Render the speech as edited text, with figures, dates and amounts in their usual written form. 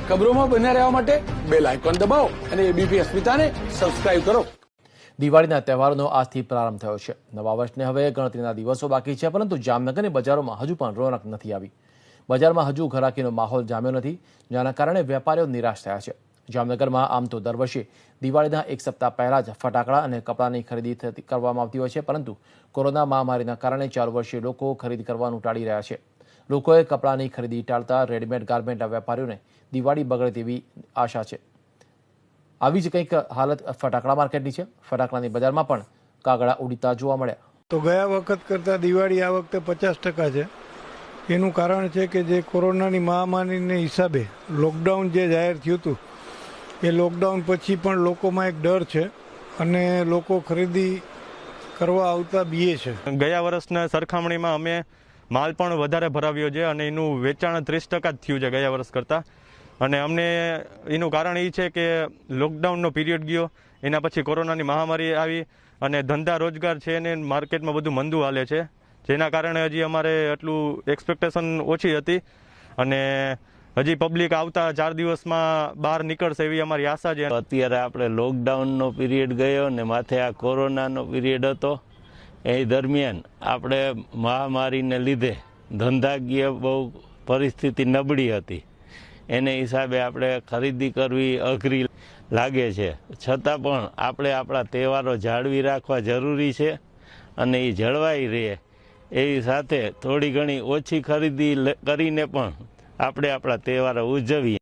ખબરોમાં બન્યા રહેવા માટે બેલ આઇકોન દબાવો અને એબીપી અસ્મિતાને સબસ્ક્રાઇબ કરો। દિવાળીના તહેવારનો આજથી પ્રારંભ થયો છે। નવા વર્ષને હવે ગણતરીના દિવસો બાકી છે, પરંતુ જામનગરની બજારોમાં હજુ પણ રોનક નથી આવી। બજારમાં હજુ ઘરાકીનો માહોલ જામ્યો નથી, જેના કારણે વેપારીઓ નિરાશ થયા છે। જામનગરમાં આમ તો દર વર્ષે દિવાળીના એક સપ્તાહ પહેલા જ ફટાકડા અને કપડાની ખરીદી કરવામાં આવતી હોય છે, પરંતુ કોરોના મહામારીના કારણે ચાલુ વર્ષે લોકો ખરીદી કરવાનું ટાળી રહ્યા છે। લોકોએ કપડાની ખરીદી ટાળતા રેડીમેડ ગાર્મેન્ટના વેપારીઓને દિવાળી બગડે તેવી આશા છે। આવી જ કંઈક હાલત ફટાકડા માર્કેટની છે। ફટાકડાની બજારમાં પણ કાગડા ઉડીતા જોવા મળ્યા। તો ગયા વખત કરતાં દિવાળી આ વખતે 50% છે। એનું કારણ છે કે જે કોરોનાની મહામારીને હિસાબે લોકડાઉન જે જાહેર થયું હતું, એ લોકડાઉન પછી પણ લોકોમાં એક ડર છે અને લોકો ખરીદી કરવા આવતા બીએ છે। ગયા વર્ષના સરખામણીમાં અમે માલ પણ વધારે ભરાવ્યો છે અને એનું વેચાણ 30% જ થયું છે ગયા વર્ષ કરતાં। અને અમને એનું કારણ એ છે કે લોકડાઉનનો પીરિયડ ગયો, એના પછી કોરોનાની મહામારી આવી અને ધંધા રોજગાર છે એને માર્કેટમાં બધું મંદું હાલે છે, જેના કારણે હજી અમારે એટલું એક્સપેક્ટેશન ઓછી હતી અને હજી પબ્લિક આવતા 4 દિવસમાં બહાર નીકળશે એવી અમારી આશા છે। અત્યારે આપણે લોકડાઉનનો પીરિયડ ગયો ને માથે આ કોરોનાનો પીરિયડ હતો, એ દરમિયાન આપણે મહામારીને લીધે ધંધાકીય બહુ પરિસ્થિતિ નબળી હતી, એને હિસાબે આપણે ખરીદી કરવી અઘરી લાગે છે। છતાં પણ આપણે આપણા તહેવારો જાળવી રાખવા જરૂરી છે અને એ જળવાઈ રહે એવી સાથે થોડી ઘણી ઓછી ખરીદી કરીને પણ આપણે આપણા તહેવારો ઉજવીએ।